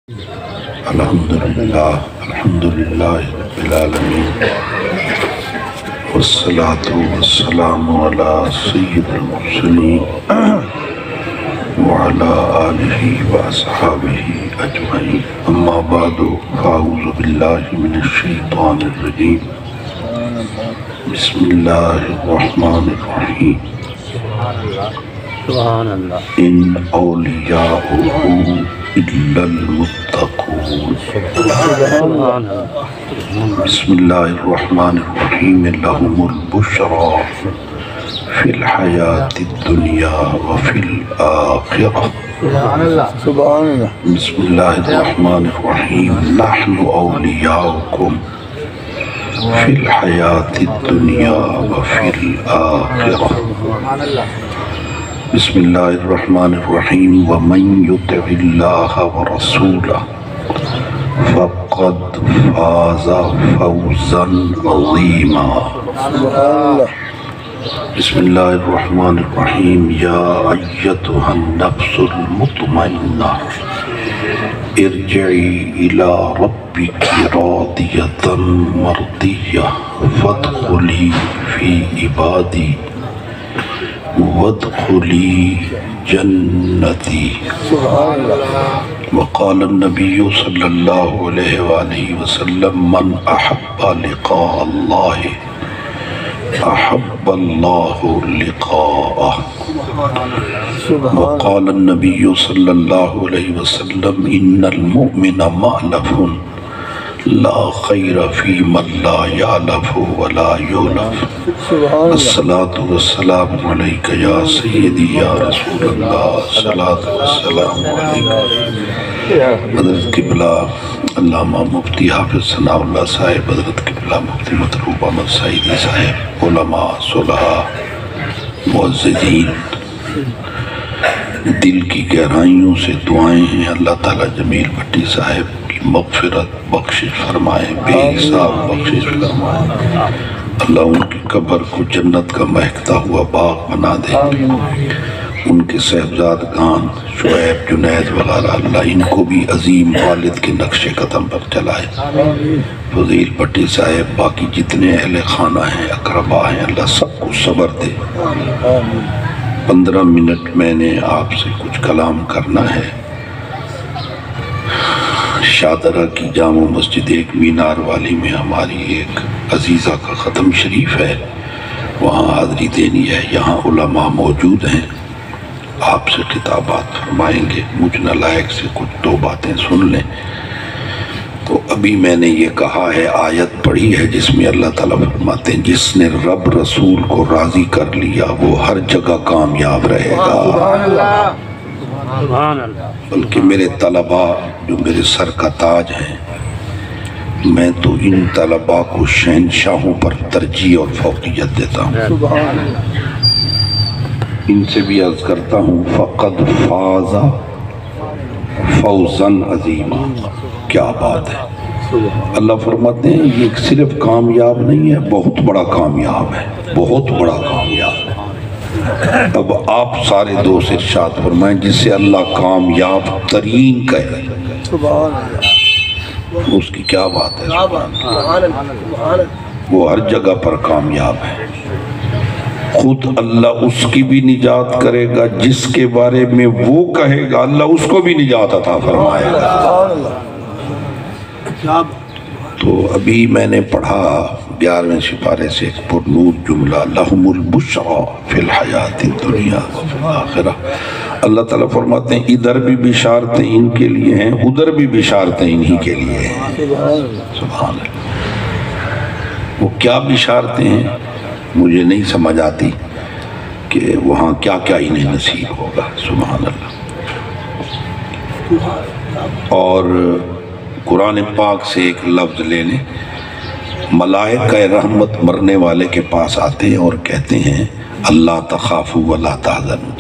الحمدللہ رب العالمین والصلاة والسلام علی سید المرسلین وعلی آلہ واصحابہ اجمعین اما بعد فاعوذ باللہ من الشیطان الرجیم بسم اللہ الرحمن الرحیم ان اولیاؤہ الا المتقون بسم اللہ الرحمن الرحیم لهم البشرى فی الحیاة الدنیا وفی الآخرہ بسم اللہ الرحمن الرحیم نحن اولیاؤکم فی الحیاة الدنیا وفی الآخرہ بسم اللہ الرحمن الرحیم ومن یطع اللہ ورسولہ فقد فاز فوزا عظیما بسم اللہ الرحمن الرحیم یا ایتها النفس المطمئنہ ارجعی الی ربک راضیۃ مرضیہ فادخلی فی عبادی وادخلی جنتی وقال النبی صلی اللہ علیہ وآلہ وسلم من احب لقاء اللہ احب اللہ لقاءہ وقال النبی صلی اللہ علیہ وسلم ان المؤمن مألف لا خیر فی من لا یعلف ولا یولف الصلاة والسلام علیکہ یا سیدی یا رسول اللہ الصلاة والسلام علیکہ حضرت قبلہ علامہ مفتی حافظ ثناء اللہ صاحب، حضرت قبلہ مفتی مطلوب احمد سعیدی صاحب، علماء صلحاء معززین، دل کی گہرائیوں سے دعائیں ہیں اللہ تعالیٰ جمیل بھٹی صاحب کی مغفرت بخشش فرمائے، بے حساب بخشش فرمائے، اللہ ان کی قبر کو جنت کا مہکتا ہوا باغ بنا دے، ان کے صاحبزادگان شعیب جنید وغیرہ اللہ ان کو بھی عظیم والد کے نقش قدم پر چلائے، فضیل بھٹی صاحب باقی جتنے اہل خانہ ہیں اقربا ہیں اللہ سب کو صبر دے۔ 15 منٹ میں نے آپ سے کچھ کلام کرنا ہے۔ شادرہ کی جامع مسجد ایک مینار والی میں ہماری ایک عزیزہ کا ختم شریف ہے، وہاں حاضری دینی ہے، یہاں علماء موجود ہیں، آپ سے خطابات فرمائیں گے، مجھ نالائق سے کچھ 2 باتیں سن لیں۔ تو ابھی میں نے یہ کہا ہے، آیت پڑھی ہے جس میں اللہ تعالیٰ فرماتے ہیں جس نے رب رسول کو راضی کر لیا وہ ہر جگہ کامیاب رہے گا۔ بلکہ میرے طلباء جو میرے سر کا تاج ہیں، میں تو ان طلباء کو شہنشاہوں پر ترجیح اور فوقیت دیتا ہوں، ان سے بھی عرض کرتا ہوں فقد فاز فوزا عظیما، کیا بات ہے۔ اللہ فرماتے ہیں یہ صرف کامیاب نہیں ہے، بہت بڑا کامیاب ہے، بہت بڑا کامیاب ہے۔ اب آپ سارے دوست ارشاد فرمائیں جسے اللہ کامیاب ترین کہے، اس کی کیا بات ہے، وہ ہر جگہ پر کامیاب ہے۔ خود اللہ اس کی بھی نجات کرے گا جس کے بارے میں وہ کہے گا، اللہ اس کو بھی نجات عطا فرمائے گا۔ تو ابھی میں نے پڑھا 11ویں سپارے سے ایک پرنور جملہ لہم البشرى فی الحیاة الدنیا وفی الآخرہ۔ اللہ تعالیٰ فرماتے ہیں ادھر بھی بشارتیں ان کے لیے ہیں، ادھر بھی بشارتیں انہی کے لیے ہیں۔ سبحان اللہ۔ وہ کیا بشارتیں ہیں مجھے نہیں سمجھ آتی کہ وہاں کیا کیا انہیں نصیب ہوگا، سبحان اللہ۔ اور قرآن پاک سے ایک لفظ لے لیں، ملائکہ رحمت مرنے والے کے پاس آتے ہیں اور کہتے ہیں اللہ تخافوا ولا تحزنوا،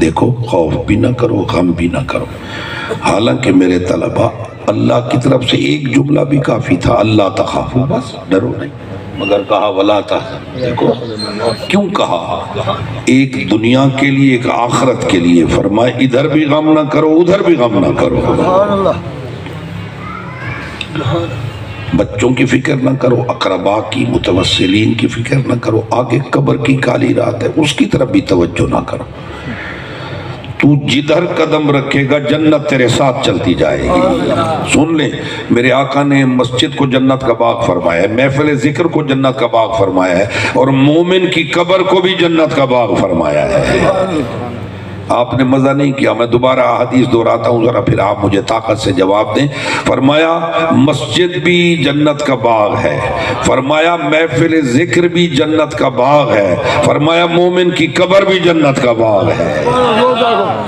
دیکھو خوف بھی نہ کرو غم بھی نہ کرو۔ حالانکہ میرے طلباء اللہ کی طرف سے ایک جملہ بھی کافی تھا، اللہ تخافوا، بس ڈرو نہیں، مگر کہا ولا تحزنوا، دیکھو کیوں کہا، ایک دنیا کے لیے ایک آخرت کے لیے، فرمائے ادھر بھی غم نہ کرو ادھر بھی غم نہ کرو۔ بچوں کی فکر نہ کرو، اقربا کی، متوسلین کی فکر نہ کرو، آگے قبر کی کالی رات ہے اس کی طرف بھی توجہ نہ کرو۔ تو جدھر قدم رکھے گا جنت تیرے ساتھ چلتی جائے گی۔ سن لیں، میرے آقا نے مسجد کو جنت کا باغ فرمایا ہے، محفل ذکر کو جنت کا باغ فرمایا ہے، اور مومن کی قبر کو بھی جنت کا باغ فرمایا ہے۔ آپ نے مزہ نہیں کیا، میں دوبارہ حدیث دہراتا ہوں، ذرا پھر آپ مجھے طاقت سے جواب دیں۔ فرمایا مسجد بھی جنت کا باغ ہے، فرمایا محفل ذکر بھی جنت کا باغ ہے، فرمایا مومن کی قبر بھی جنت کا باغ ہے۔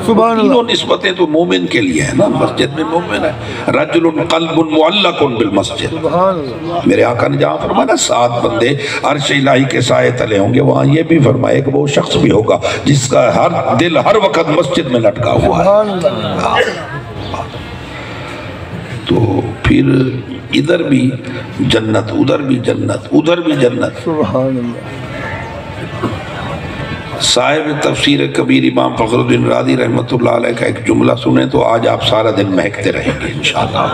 تینوں نسبتیں تو مومن کے لیے ہیں نا، مسجد میں مومن ہے، رجل قلب معلق بالمسجد۔ میرے آقا نے جہاں فرمایا 7 بندے عرش الہی کے سائے تلے ہوں گے، وہاں یہ بھی فرمایا کہ وہ شخص بھی ہوگا جس کا دل ہر وقت مسجد میں لٹکا ہوا ہے۔ تو پھر ادھر بھی جنت، ادھر بھی جنت، ادھر بھی جنت۔ سبحان اللہ۔ صاحب تفسیر کبیر امام فخر الدین رازی رحمۃ اللہ علیہ کا ایک جملہ سنیں تو آج آپ سارا دن مہکتے رہیں گے انشاءاللہ۔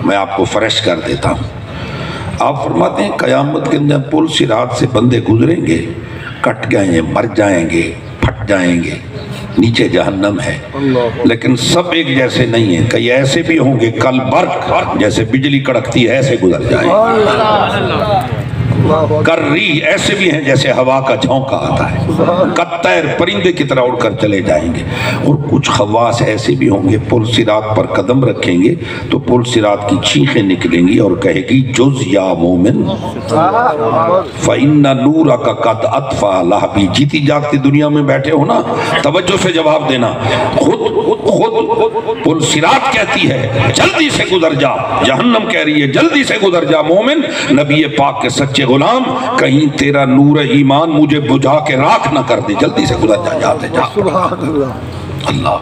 میں آپ کو فریش کر دیتا ہوں۔ آپ فرماتے ہیں قیامت کے دن پل صراط سے بندے گزریں گے، کٹ جائیں گے، مر جائیں گے، پھٹ جائیں گے، نیچے جہنم ہے، لیکن سب ایک جیسے نہیں ہیں۔ کئی ایسے بھی ہوں گے کل برق جیسے بجلی کڑکتی ہے ایسے گزر جائیں گے، کر ری ایسے بھی ہیں جیسے ہوا کا جھونکا آتا ہے، کتیر پرندے کی طرح اڑ کر چلے جائیں گے۔ اور کچھ خواص ایسے بھی ہوں گے پل صراط پر قدم رکھیں گے تو پل صراط کی چیخیں نکلیں گی اور کہے گی جز یا مومن فَإِنَّ نُورَكَ قَدْ أَطْفَى لَهَبِي۔ جیتی جاگتی دنیا میں بیٹھے ہو نا، توجہ سے جواب دینا، خود پل صراط کہتی ہے جلدی سے گزر جا، جہنم کہہ رہی ہے جلدی سے گزر جا مومن، نبی پاک کے سچے غلام کہیں تیرا نور ایمان مجھے بجھا کے راکھ نہ کر دے، جلدی سے گزر جا، جاتے جا۔ سبحان اللہ۔ اللہ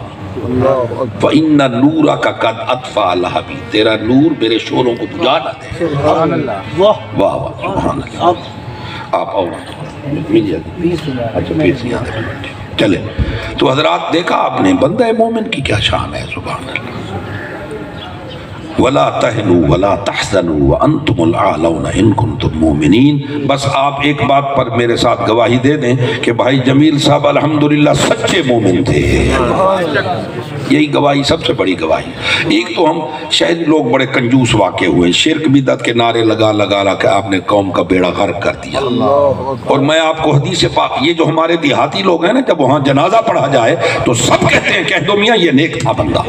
فَإِنَّ نُورَكَ قَدْ أَطْفَى لَهَبِي، تیرا نور میرے شعلوں کو بجھا نہ دے۔ سبحان اللہ۔ واہ واہ سبحان اللہ۔ آپ آؤ چلے تو حضرات دیکھا آپ نے بندہ مومن کی کیا شان ہے، سبحان اللہ۔ وَلَا تَهْنُوا وَلَا تَحْزَنُوا وَأَنْتُمُ الْأَعْلَوْنَ إِن كُنتُم مُؤْمِنِينَ۔ بس آپ ایک بات پر میرے ساتھ گواہی دے دیں کہ بھائی جمیل صاحب الحمدللہ سچے مومن تھے، یہی گواہی سب سے بڑی گواہی۔ ایک تو ہم شاید لوگ بڑے کنجوس واقع ہوئے، شرک بدعت کے نعرے لگا لگا کہ آپ نے قوم کا بیڑا غرق کر دیا۔ اور میں آپ کو حدیث پاک، یہ جو ہمارے دیہاتی لوگ ہیں نا، جب وہاں جنازہ پڑھا جائے تو سب کہتے ہیں کہہ دو میاں یہ نیک تھا بندہ،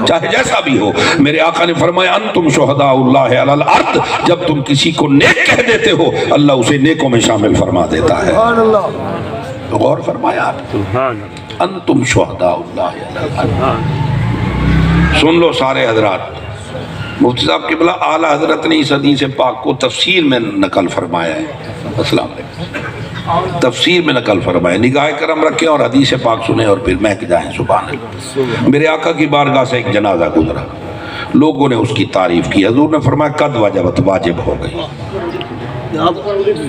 چاہے جیسا بھی ہو۔ میرے آقا نے فرمایا انتم شہداء اللہ علی الارض، جب تم کسی کو نیک کہہ دیتے ہو اللہ اسے نیکوں میں شامل فرما دیتا ہے۔ تو غور فرمایا آپ، انتم شہداء اللہ علی الارض۔ سن لو سارے حضرات، مفتی صاحب قبلہ اعلیٰ حضرت نے اس حدیث پاک کو تفسیر میں نقل فرمایا ہے، السلام علیکم، تفسیر میں نقل فرمایا، نگاہ کرم رکھیں اور حدیث پاک سنیں اور پھر مہک جائیں، سبحان اللہ۔ میرے آقا کی بارگاہ سے ایک جنازہ گزرا، لوگوں نے اس کی تعریف کی، حضور نے فرمایا قد وجبت، واجب ہو گئی۔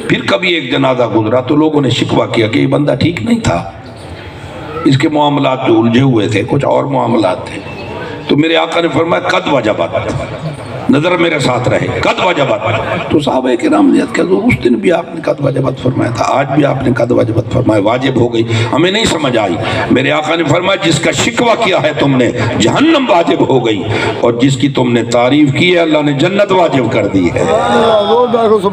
پھر کبھی ایک جنازہ گزرا تو لوگوں نے شکوہ کیا کہ یہ بندہ ٹھیک نہیں تھا، اس کے معاملات جو الجھے ہوئے تھے، کچھ اور معاملات تھے۔ تو میرے آقا نے فرمایا قد وجبت، نظر میرے ساتھ رہے، قد وجبت۔ تو صحابہ کرام نے کہ حضور اس دن بھی آپ نے قد وجبت فرمایا تھا، آج بھی آپ نے قد وجبت فرمایا، واجب ہو گئی، ہمیں نہیں سمجھ آئی۔ میرے آقا نے فرمایا جس کا شکوہ کیا ہے تم نے جہنم واجب ہو گئی، اور جس کی تم نے تعریف کی ہے اللہ نے جنت واجب کر دی ہے۔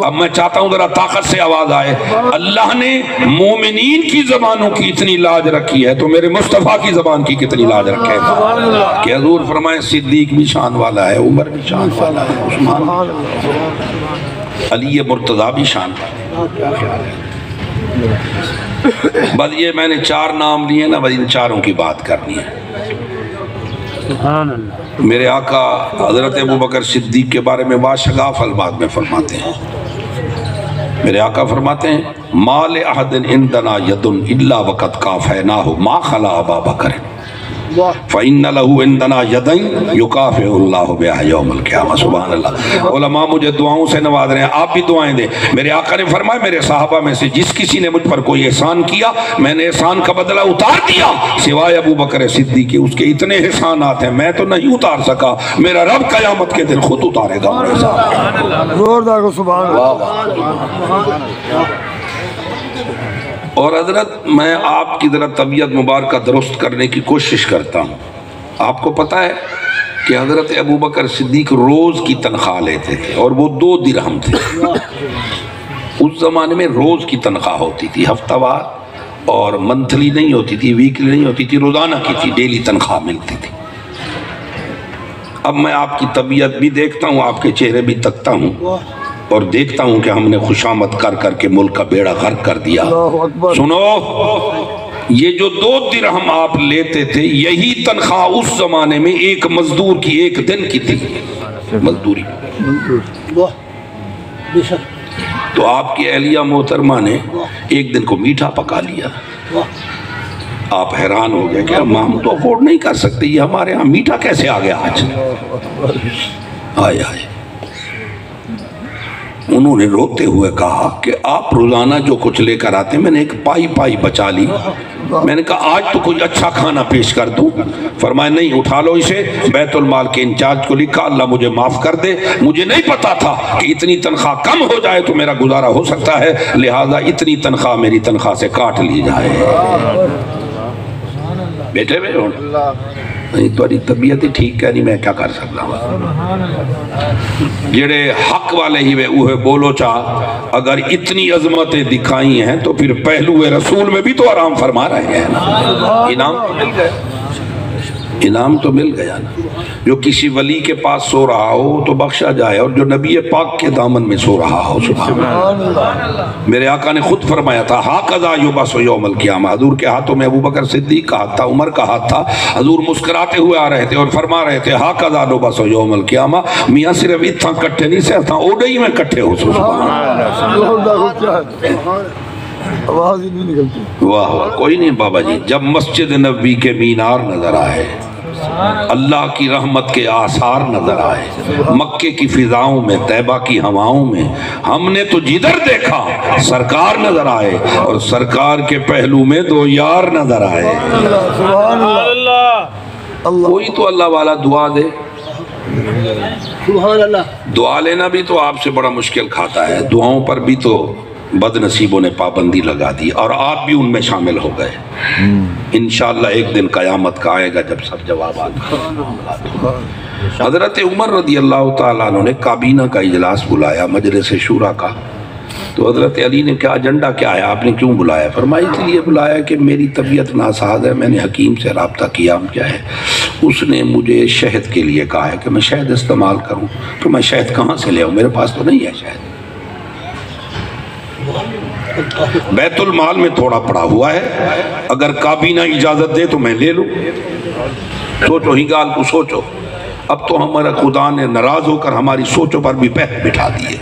اب میں چاہتا ہوں ذرا طاقت سے آواز آئے، اللہ نے مومنین کی زبانوں کی اتنی لاج رکھی ہے تو میرے مصطفیٰ کی زبان کی کتنی لاج رکھے گا کہ حضور فرمائے صدیق بھی شان والا ہے، عمر بھی شان والا ہے، عثمان علی مرتضیٰ بھی شان والا ہے۔ بس یہ میں نے 4 نام لیے نا، بس ان 4 کی بات کرنی ہے۔ میرے آقا حضرت ابوبکر صدیق کے بارے میں باشگاف الفاظ میں فرماتے ہیں، میرے آقا فرماتے ہیں ما لأحد عندنا ید الا وقد کافیناہ ما خلا ابا بکر۔ فَإِنَّ لَهُ عِنْدَنَا يَدَيْن يُكَافِئُ اللَّهُ بِهَا يَوْمَ الْقِيَامَةِ۔ سبحان اللہ۔ علماء مجھے دعاؤں سے نواز رہے ہیں، آپ بھی دعائیں دیں۔ میرے آقا نے فرمایا میرے صحابہ میں سے جس کسی نے مجھ پر کوئی احسان کیا میں نے احسان کا بدلہ اتار دیا، سوائے ابو بکر صدیق کے، اس کے اتنے احسانات ہیں میں تو نہیں اتار سکا، میرا رب قیامت کے دن خود اتارے گا میرے ساتھ۔ زوردار کو سبحان اللہ۔ اور حضرت میں آپ کی ذرا طبیعت مبارکہ درست کرنے کی کوشش کرتا ہوں۔ آپ کو پتہ ہے کہ حضرت ابو بکر صدیق روز کی تنخواہ لیتے تھے اور وہ 2 درہم تھے۔ اس زمانے میں روز کی تنخواہ ہوتی تھی، ہفتہ وار، اور منتھلی نہیں ہوتی تھی، ویکلی نہیں ہوتی تھی، روزانہ کی تھی، ڈیلی تنخواہ ملتی تھی۔ اب میں آپ کی طبیعت بھی دیکھتا ہوں، آپ کے چہرے بھی تکتا ہوں اور دیکھتا ہوں کہ ہم نے خوشامد کر کر کے ملک کا بیڑا غرق کر دیا۔ سنو، یہ جو 2 درہم آپ لیتے تھے یہی تنخواہ اس زمانے میں ایک مزدور کی 1 دن کی تھی، مزدوری۔ تو آپ کی اہلیہ محترمہ نے 1 دن کو میٹھا پکا لیا۔ آپ حیران ہو گئے کہ ہم تو افورڈ نہیں کر سکتے، یہ ہمارے ہاں میٹھا کیسے آ گیا آج؟ آئے آئے انہوں نے روتے ہوئے کہا کہ آپ روزانہ جو کچھ لے کر آتے ہیں میں نے ایک پائی پائی بچا لی، میں نے کہا آج تو کوئی اچھا کھانا پیش کر دوں۔ فرمایا نہیں، اٹھا لو اسے، بیت المال کے انچارج کو لکھا اللہ مجھے معاف کر دے، مجھے نہیں پتا تھا کہ اتنی تنخواہ کم ہو جائے تو میرا گزارا ہو سکتا ہے، لہٰذا اتنی تنخواہ میری تنخواہ سے کاٹ لی جائے۔ بیٹھے ہوئے ہوں نہیں تو طبیعت ہی ٹھیک ہے نہیں، میں کیا کر سکتا ہوں۔ جڑے حق والے ہی وہ بولو چاہ، اگر اتنی عظمتیں دکھائی ہیں تو پھر پہلو رسول میں بھی تو آرام فرما رہے ہیں نا۔ انعام تو مل گیا نا۔ جو کسی ولی کے پاس سو رہا ہو تو بخشا جائے، اور جو نبی پاک کے دامن میں سو رہا ہو سبحان اللہ۔ میرے آقا نے خود فرمایا تھا ہاکذا یبعث یوم القیامہ، حضور کے ہاتھوں میں ابو بکر صدیق کا ہاتھ تھا، عمر کا ہاتھ تھا، حضور مسکراتے ہوئے آ رہے تھے اور فرما رہے تھے ہاکذا یبعث یوم القیامہ، میاں صرف اتنا کٹھے نہیں سے اتنا اوڈئی میں کٹھے ہو سبحان اللہ۔ آواز ہی نہیں نکلتی۔ واہ واہ، کوئی نہیں بابا جی، جب مسجد نبوی کے مینار نظر آئے، اللہ کی رحمت کے آثار نظر آئے، مکے کی فضاؤں میں، طیبہ کی ہواؤں میں، ہم نے تو جدھر دیکھا سرکار نظر آئے، اور سرکار کے پہلو میں 2 یار نظر آئے۔ سبحان اللہ۔ کوئی تو اللہ والا دعا دے۔ سبحان اللہ۔ دعا لینا بھی تو آپ سے بڑا مشکل کھاتا ہے، دعاؤں پر بھی تو بد نصیبوں نے پابندی لگا دی، اور آپ بھی ان میں شامل ہو گئے۔ انشاءاللہ ایک دن قیامت کا آئے گا جب سب جوابات حضرت عمر رضی اللہ تعالیٰ عنہ نے کابینہ کا اجلاس بلایا، مجلس شورا کا۔ تو حضرت علی نے کہا ایجنڈا کیا ہے، آپ نے کیوں بلایا؟ فرمایا اس لیے بلایا کہ میری طبیعت ناساز ہے، میں نے حکیم سے رابطہ کیا، کیا ہے، اس نے مجھے شہد کے لیے کہا ہے کہ میں شہد استعمال کروں، تو میں شہد کہاں سے لے آؤں، میرے پاس تو نہیں ہے شہد، بیت المال میں تھوڑا پڑا ہوا ہے، اگر کابینہ اجازت دے تو میں لے لوں۔ سوچو ہی گال کو سوچو، اب تو ہمارا خدا نے ناراض ہو کر ہماری سوچوں پر بھی پہ بٹھا دیے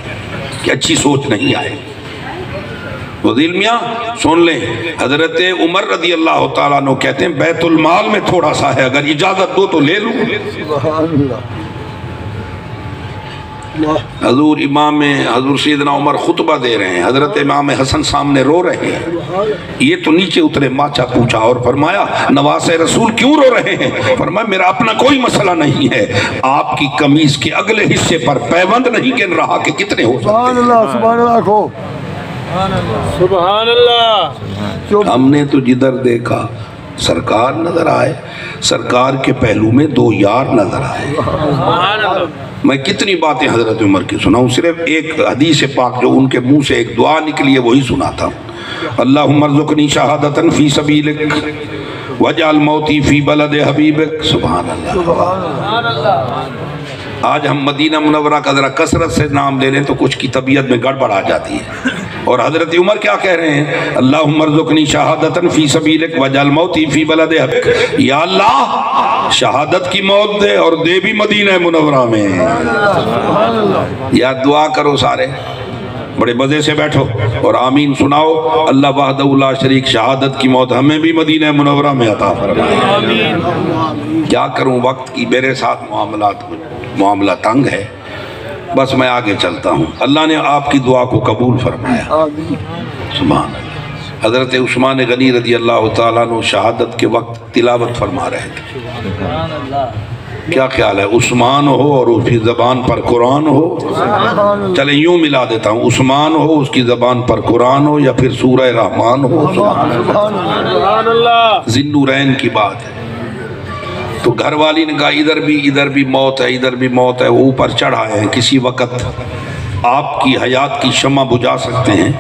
کہ اچھی سوچ نہیں آئے۔ وزیر میاں سن لیں، حضرت عمر رضی اللہ تعالیٰ عنہ کہتے ہیں بیت المال میں تھوڑا سا ہے، اگر اجازت دو تو لے لوں۔ حضور سیدنا عمر خطبہ دے رہے ہیں، حضرت امام حسن سامنے رو رہے ہیں، یہ تو نیچے اترے، ماچا پوچھا اور فرمایا نواز رسول کیوں رو رہے ہیں؟ فرمایا میرا اپنا کوئی مسئلہ نہیں ہے، آپ کی قمیض کے اگلے حصے پر پیوند نہیں گن رہا کہ کتنے ہو سکتے ہیں۔ سبحان اللہ، سبحان اللہ کو سبحان اللہ۔ ہم نے تو جدھر دیکھا سرکار نظر آئے، سرکار کے پہلو میں 2 یار نظر آئے۔ میں کتنی باتیں حضرت عمر کی سناؤں، صرف ایک حدیث پاک جو ان کے منہ سے ایک دعا نکلی ہے وہی سناتا ہوں۔ اللہم ارزقنی شہادتاً فی سبیلک وجعل موتی فی بلد حبیبک۔ سبحان اللہ۔ آج ہم مدینہ منورہ کا ذرا کثرت سے نام لے لیں تو کچھ کی طبیعت میں گڑبڑ آ جاتی ہے، اور حضرت عمر کیا کہہ رہے ہیں؟ اللہم ارزقنی شہادتاً فی سبیلک وجعل موتی فی بلد حبیبک، یا اللہ شہادت کی موت دے اور دے بھی مدینہ منورہ میں۔ یا دعا کرو سارے، بڑے مزے سے بیٹھو اور آمین سناؤ. اللہ وحدہ لا شریک شہادت کی موت ہمیں بھی مدینہ منورہ میں عطا فرمائے. کیا کروں، وقت کی میرے ساتھ معاملہ تنگ ہے، بس میں آگے چلتا ہوں. اللہ نے آپ کی دعا کو قبول فرمایا. سبحان اللہ. حضرت عثمان غنی رضی اللہ تعالیٰ عنہ شہادت کے وقت تلاوت فرما رہے تھے. کیا خیال ہے، عثمان ہو اور اس کی زبان پر قرآن ہو؟ چلیں یوں ملا دیتا ہوں، عثمان ہو اس کی زبان پر قرآن ہو یا پھر سورہ رحمان ہو. سبحان اللہ. ذی النورین کی بات ہے. تو گھر والی نے کہا ادھر بھی موت ہے، ادھر بھی موت ہے. وہ اوپر چڑھائے ہیں، کسی وقت آپ کی حیات کی شمع بجھا سکتے ہیں،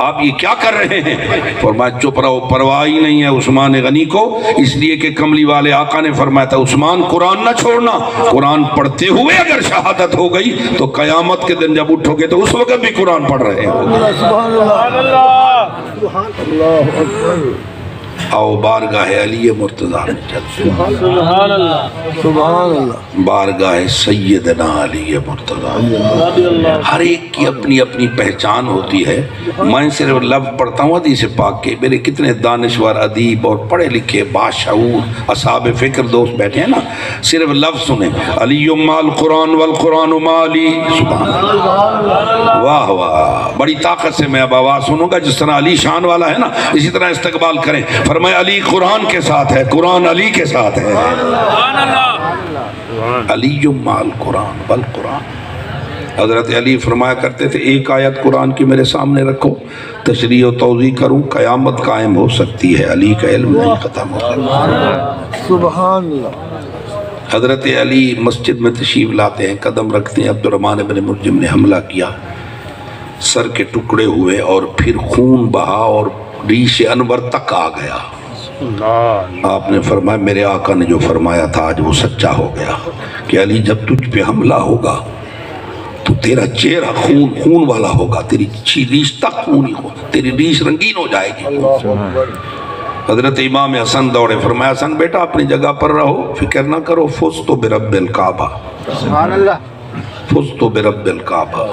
آپ یہ کیا کر رہے ہیں؟ فرمایا چپ رہو، پرواہ ہی نہیں ہے عثمان غنی کو، اس لیے کہ کملی والے آقا نے فرمایا تھا عثمان قرآن نہ چھوڑنا. قرآن پڑھتے ہوئے اگر شہادت ہو گئی تو قیامت کے دن جب اٹھو گے تو اس وقت بھی قرآن پڑھ رہے ہیں. سبحان اللہ. آؤ بارگاہ علی مرتضیٰ میں چلتے ہیں. سبحان اللہ. سبحان اللہ. بارگاہ سیدنا علی مرتضیٰ. ہر ایک کی اپنی اپنی پہچان ہوتی ہے. میں صرف لفظ پڑھتا ہوں حدیث پاک کے. میرے کتنے دانشور ادیب اور پڑھے لکھے باشعور اصحاب فکر دوست بیٹھے ہیں نا، صرف لفظ سنیں، علی مال قرآن والقرآن مالی. سبحان اللہ. واہ واہ. بڑی طاقت سے میں اب آواز سنوں گا. جس طرح علی شان والا ہے نا، اسی طرح استقبال کریں. فرمایا علی قرآن کے ساتھ ہے، قرآن علی کے ساتھ ہے. علی مال قرآن والقرآن. حضرت علی فرمایا کرتے تھے ایک آیت قرآن کی میرے سامنے رکھو، تشریح و توضیح کروں، قیامت قائم ہو سکتی ہے. علی کا علم نہیں ختم ہو سکتا. سبحان اللہ. حضرت علی مسجد میں تشریف لاتے ہیں، قدم رکھتے ہیں. عبد الرحمن بن ملجم نے حملہ کیا، سر کے ٹکڑے ہوئے اور پھر خون بہا اور ریش انور تک آ گیا. آپ نے فرمایا میرے آقا نے جو فرمایا تھا آج وہ سچا ہو گیا کہ علی جب تجھ پہ حملہ ہوگا تو تیرا چہرہ خون والا ہوگا، تیری ریش تک خونی ہو، تیری ریش رنگین ہو جائے گی. حضرت امام حسن دوڑے. فرمایا حسن بیٹا اپنی جگہ پر رہو، فکر نہ کرو. فزت برب الکعبہ. سبحان اللہ. فزت برب الکعبہ.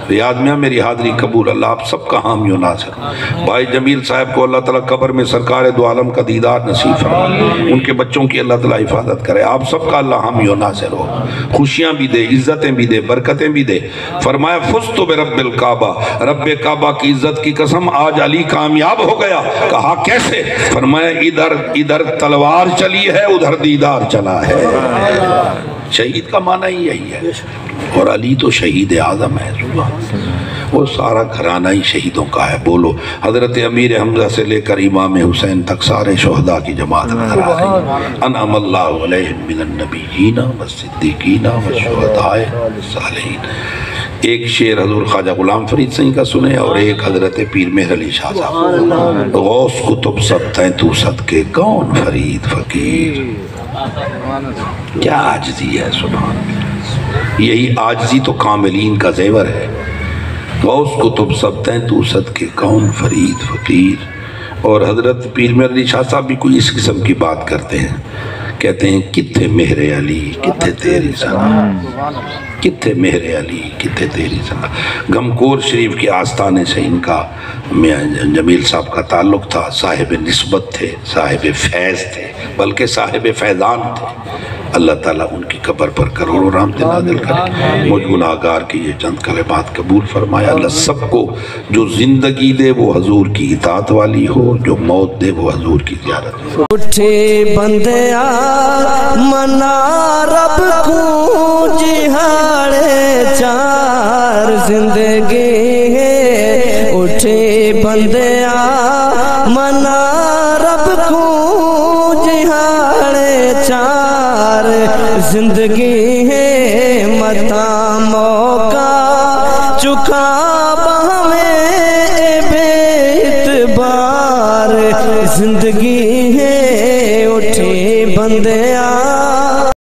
ریاض میں میری حاضری قبول. اللہ آپ سب کا حامی و ناصر. بھائی جمیل صاحب کو اللہ تعالیٰ قبر میں سرکار دو عالم کا دیدار نصیب فرمائے، ان کے بچوں کی اللہ تعالیٰ حفاظت کرے. آپ سب کا اللہ حامی و ناصر ہو، خوشیاں بھی دے، عزتیں بھی دے، برکتیں بھی دے. فرمایا فزت برب الکعبہ، رب کعبہ کی عزت کی قسم آج علی کامیاب ہو گیا. کہا کیسے؟ فرمایا ادھر تلوار چلی ہے، ادھر دیدار چلا ہے. شہید کا معنی ہی یہی ہے، اور علی تو شہید اعظم ہے. وہ سارا گھرانہ ہی شہیدوں کا ہے. بولو حضرت امیر حمزہ سے لے کر امام حسین تک سارے شہداء کی جماعت نظر آ رہی. انعم اللہ علیہم من النبیین والصدیقین والشہداء والصالحین. ایک شعر حضور خواجہ غلام فرید سنگھ کا سنے اور ایک حضرت پیر مہر علی شاہ صاحب. غوث کتب سب تیں تو صدقے کون فرید فقیر. کیا عاجزی ہے. سبحان اللہ. یہی عاجزی تو کاملین کا زیور ہے. غوث کتب سب تیں تو صدقے کون فرید فقیر. اور حضرت پیر مہر علی شاہ صاحب بھی کوئی اس قسم کی بات کرتے ہیں. کہتے ہیں کتھے مہر علی کتھے تیری ثنا، کتھے مہر علی کتھے تیری ثنا. گھمکور شریف کے آستانے سے ان کا جمیل صاحب کا تعلق تھا. صاحب نسبت تھے، صاحب فیض تھے، بلکہ صاحب فیضان تھے. اللہ تعالیٰ ان کی قبر پر کروڑوں رحمت نازل کرے. مجھ گناہگار کی یہ چند کلمات قبول فرمایا. اللہ سب کو جو زندگی دے وہ حضور کی اطاعت والی ہو، جو موت دے وہ حضور کی زیارت ہو. اٹھے بندیا منا رب کو جہاڑے چار زندگی ہے. اٹھے بندیا منا رب کو جہاڑے چار زندگی ہے. متا موقع چکا بہمیں بے اعتبار زندگی ہے. اٹھے بندیا